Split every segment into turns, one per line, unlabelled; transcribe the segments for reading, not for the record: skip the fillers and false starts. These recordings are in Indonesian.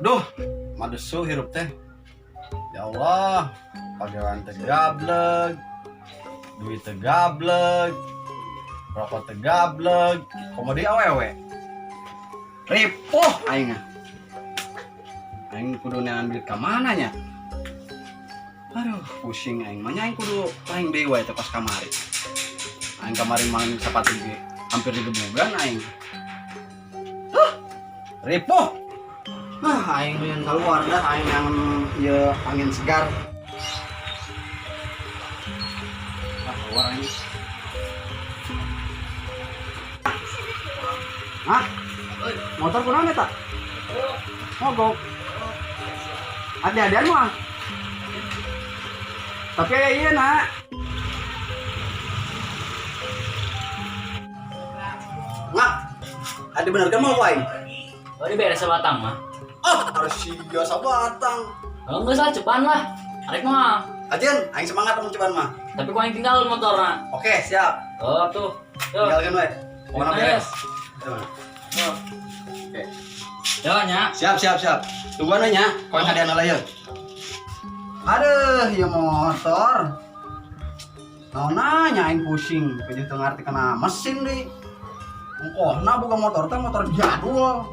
Duh, madesu hirup teh. Ya Allah, pagawean teh gableg, duit teh gableg, rokok teh gableg, komodi awewe. Ripuh aing. Aing kudu neangan duit ka mana nya? Aduh, pusing aing. Manya aing kudu aing deui wae teh pas kamari. Aing kamari main sepatu ge hampir digebugan aing. Ripuh. Aing yang keluar dah, aing yang ya angin segar. Keluar aing. Motor kunaon eta? Mogok. Ada mah. Tapi iya nak. Nggak. Ada bener kan mau aing?
Oh, ini beres sebatang mah.
Harus siga sabatang.
Kalau enggak salah cepan lah. Arek mah.
Ajen, aing semangat mau cobaan mah.
Tapi kau yang tinggal motornya.
Oke, siap.
Oh, tuh. Tuh.
Tinggalkan we. Pokoknya beres.
Oh.
Oke.
Jalan ya.
Siap. Tungguan nya, kau yang hadiah lah ya. Aduh, ya motor. Nah, nanya aing pusing, keju teu ngarti kena mesin deui. Engkosna buka motor teh motor jadul.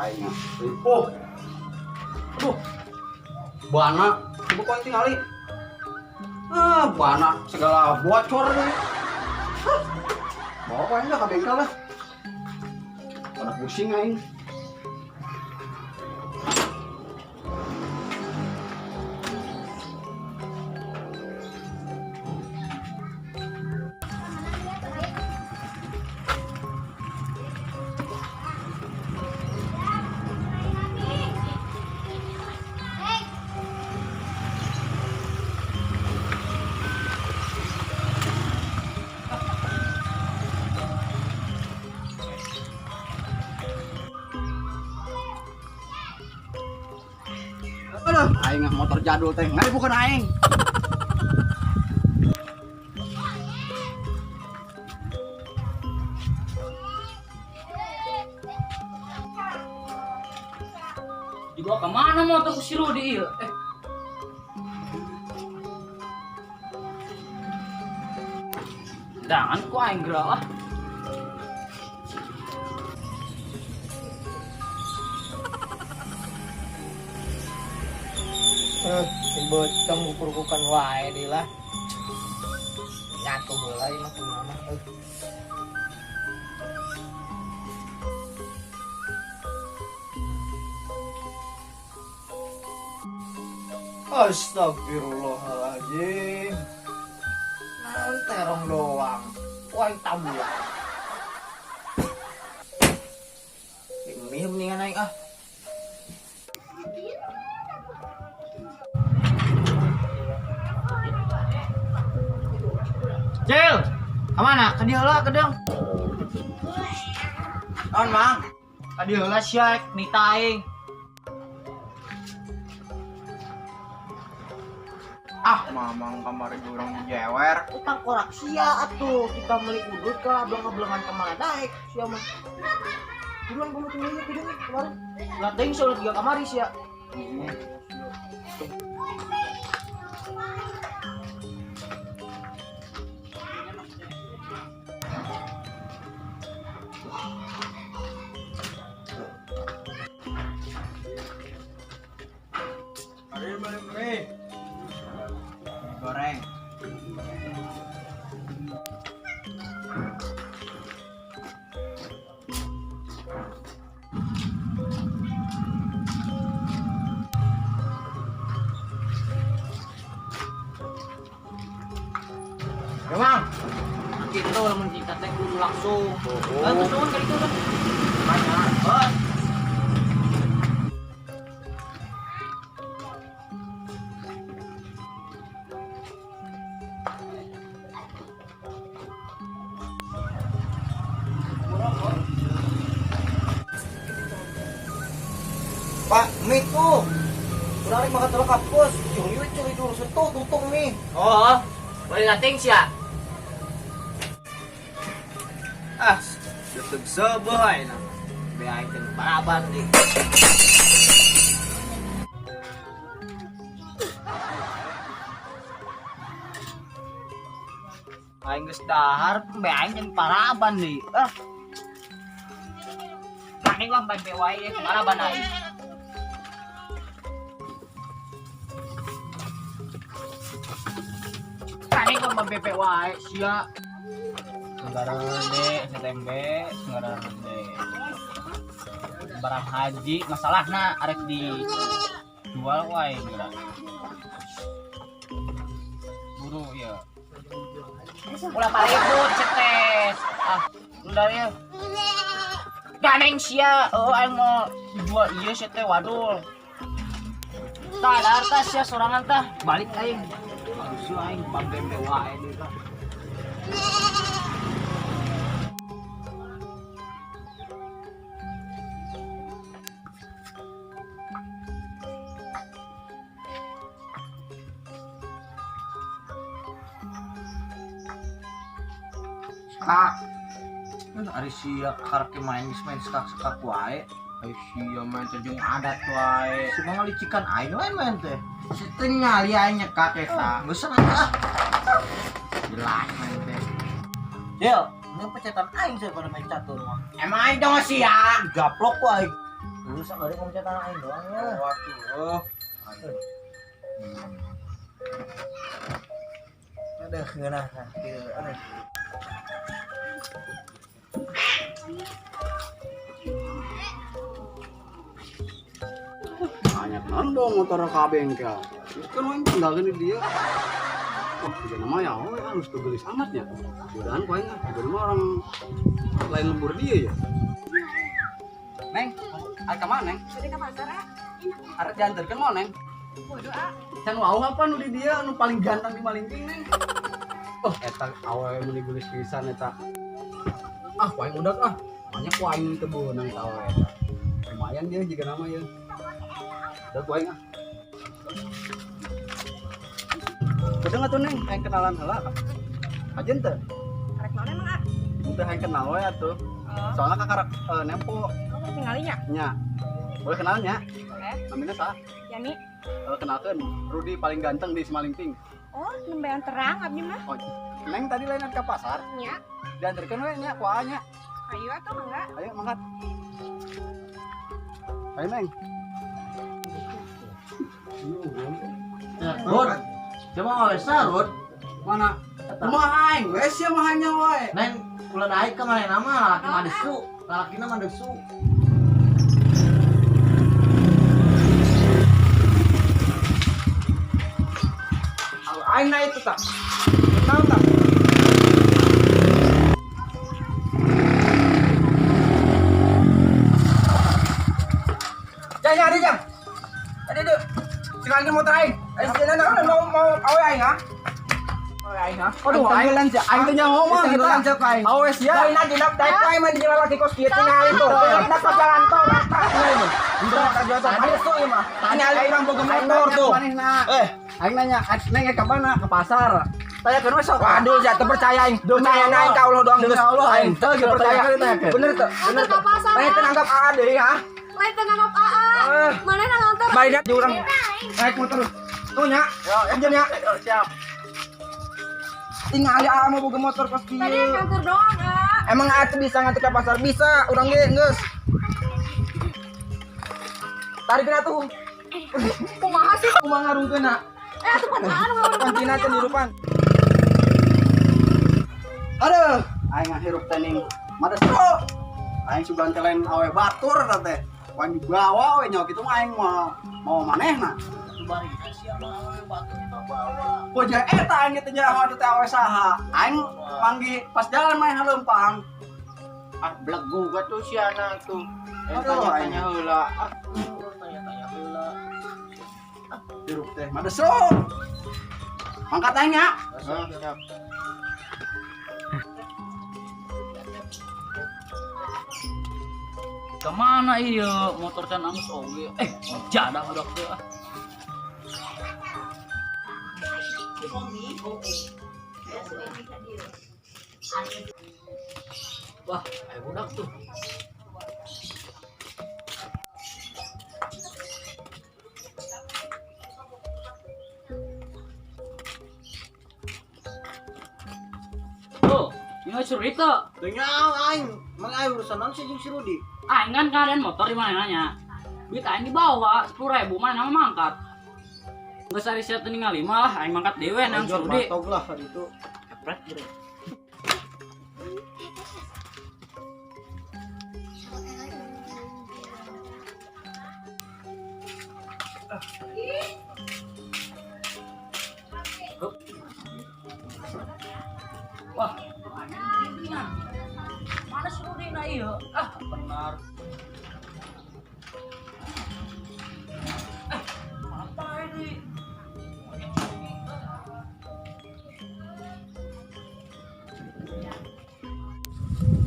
Aing ripuh. Aduh. Bana, coba kau tinggali. Bana segala bocor deui. Bawa aing ka bengkel lah. Pada pusing aing. Aduh, aing motor jadul teh, nggak bukan aing.
Dibawa kemana motor ku si Rudi ieu? Jangan ku aing gerak lah.
Bocong ukur-ukuran wae di lah. Nyatu heula ieu mah kumaha. Astagfirullahaladzim. Naon terong doang. Wae tabulan. Ini mendingan aing ah.
Cil, kemana? Ke dia lah, kedeng.
Naon mang?
Ke dia lah syak, nita aing.
Mamang kamar urang jewer. Utang korak sia atuh. Kita meuli udut ka belang-belangan kamar daek sia mah. Buruan kamu tunggu kieu kemarin. Lah teuing soal 3 kamari sia.
Mari.
Goreng.
Memang. Kita ulah mencinta teh kudu langsung. Terus nuhun ka ditu kan. Banyak. Bos.
Pak, mie tuh. Kurang makan telur kapus. Curi dulu sentuh tutung mie.
Oh, boleh nating siya.
Ah, YouTube sebuah ini.
aing teh paraban deui. Aing geus dahar, be aing jeung paraban deui. Aing mah bae wae paraban aing. Aing mah bae wae sia. Negara gede, setembe, negara gede. Barang haji, masalahna arek dijual wae geura. Buru ya. Ulah paribut cetes. Udah ya. Ganeng sia, aing mau dijual ieu sia teh wadul. Tah ada harta sia sorangan tah, balik aing. Harus aing bambembe wae deui tah. Kak, kan ari sia karek main sekak wae.
Ai sia main teh jeung adat wae.
Si mah licikan aing wae main teh.
Seteng ngali aing nyekak eta.
Geus asa.
Jelas main teh.
Del, ini pencetan aing sih pada main catur mah.
Emang aing dong sia.
Gaplok wae. Lu sakare pencetan aing doang ya.
Waduh.
Ada ngeunah kieu aneh.
Banyak nambong motor ke bengkel. Itu kan orang tinggalkan di dia. Wah, juga nama ya, harus kegelis amatnya. Mudahan kau ingat, juga nama orang lain lembur dia ya. Neng, ada kemana Neng?
Tadi ke pasar ah.
Ada diantarkan mau Neng?
Waduh ah.
Can mau apa nu di dia, nu paling ganteng di Malingping Neng? Oh, eta awal yang digelis pisan eta. Ah, kau udah ah. Banyak kau yang tebu nang tahu eta. Lumayan dia juga nama ya. Udah kau ah. Udah nggak tuh Neng, yang kenalan heula. Ajen teh.
Karek naon emang ah?
Udah yang kenal we atuh.
Oh,
Soalnya kakak nempo
kamu tinggalinya?
nya. Boleh kenalnya?
Boleh.
Namanya sah.
Yani.
Kenalkan Rudi paling ganteng di Semalingping.
Oh, nembean terang abdi mah.
Oh, Neng tadi lain ke pasar.
Nya.
Diantarkan we nya kuahnya.
Ayo atau enggak?
Ayo mangkat. Ayo Neng.
Rod, coba oleh sarut.
Mana? Kumaha aing we sia mah hanya we.
Neng, ulah naik ke mana nama laki mah desu, laki mah desu.
Aing na itu tak. Tahu tak? Jang, ada jang. Ada deh. Sekarang motor aing. Aing jalan mau awe aing ha. Awe aing ha.
Aduh, aing lanjut. Aing teh nyaho mah
Kita lanjut aing.
Awes ya.
Lain aja dap dai aing mah di jalan lagi kos kieu tinggal itu. Dapat jalan tol rata. Udah tak jalan tol. Ada tuh mah. Tinggal orang boga motor tuh.
Aing nanya, Neng ke mana? Ke pasar. Tanya ke sok.
Waduh, jatuh percaya aing. Percaya aing ka Allah doang geus.
Aing teu
Percaya. Bener tuh. Bener tuh.
pasar.
Aing teh nanggap AA deui ha.
Lain tengah ngap AA. Mana nonton?
Balik dah jurang. Naik motor. Tuh nya. Anjeun nya.
Siap.
Tinggal AA mau boga motor kos
Tadi
kieu.
kantor doang ah.
Emang atuh bisa ngantuk ke pasar? Bisa, urang ge geus. Tarikeun atuh.
Kumaha sih?
Kumaha ngarungkeunna?
Atuh pancaan ngawur.
Pancina teh dirupan.
Aduh, aing ngahirup teh ning madesro. Aing sugan teh lain awe batur eta teh. Wan dibawa we nya kitu mah aing mau manehna.
Bari siapa batu bawa.
Poja eta aing teh nya awe teh awe saha. Aing manggi pas jalan main haleumpang.
Ah blegu tuh si anak tuh.
Aduh,
Tanya heula.
Tanya-tanya heula.
Hirup teh madesro. Mangkat aing nya.
Siap.
Kemana iya motor can angus oge? Jadah ada teh ah. Wah, ayo budak tuh. suruh itu.
Tanya aing, mang aing urusan naon sih jeung si Rudi?
Aing kan kalian motor di mana nanya. Duit aing dibawa 10.000 mana nama mangkat. Geus ari sia teu ningali malah aing mangkat dewe nang
Anjir,
Rudi.
mantap lah hari itu.
Epret bro. Wah, mana si Rudi na iya? Ah, benar. Apa ini?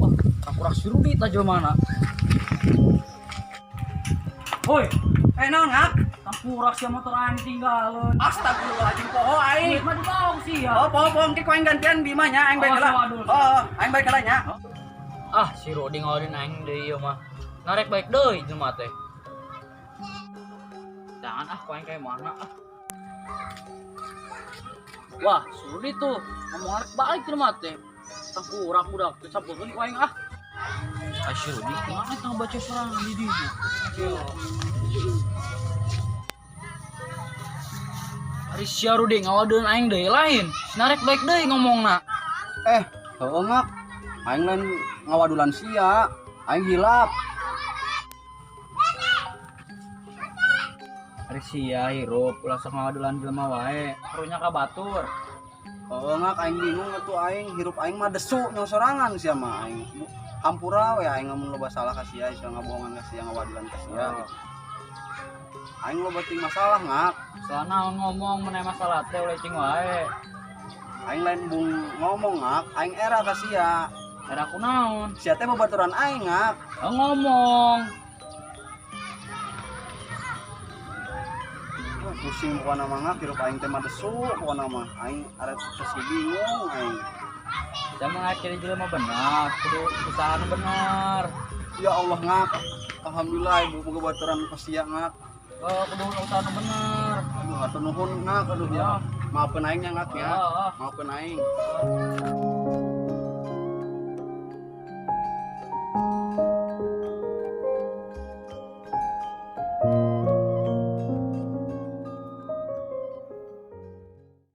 Wah, akurak si Rudi ta mana? Woi, naon ngak? Akurak si motor aing tinggalin. Astagfirullahaladzim, poho aing. Duit mah dibawa sih ya.
Oh, poho engke ku aing gantian bimanya aing bae
Oh,
heula.
waduh.
Oh, aing bae heula nya.
Ah, si Rudi ngawalin aing deui ieu mah. Narek baik deui jelema teh. Jangan ah, ku aing kayak mana ah. Wah, si Rudi tuh ngomong arek balik jelema teh. Tangkurak budak teh sampurkeun ku aing ah. Ah, si Rudi kumaha tang baca serangan di dieu. Ari si Rudi ngawalin aing deui lain. Narek baik deui ngomongna.
Heueuh ngak. Aing lain ngawadulan sia. Aing hilap.
Ari sia hirup ulah sok ngawadulan jelema wae. Karunya ka batur.
Heueuh ngak aing bingung atuh aing hirup aing mah desu nyong sorangan sia mah aing. Hampura we aing ngamun loba salah ka sia, sia ngabohongan ka sia ngawadulan ka sia. Aing loba ting masalah ngak.
Soalna ngomong meneh masalah teh ulah cing wae.
Aing lain bung ngomong ngak, aing era ka sia.
Era kunaon?
Sia teh babaturan aing ngak.
Ngomong.
Pusing pokona mah ngak hirup aing teh mah desu pokona mah. Aing arep kasih bingung aing.
Jaman akhirnya jelema benar, kudu usaha bener.
Ya Allah ngak. Alhamdulillah ibu boga baturan ka sia ngak.
Kudu usaha bener.
Aduh hatur nuhun ngak aduh ya. Maafkeun aing nya ngak ya.
Oh.
Maafkeun aing.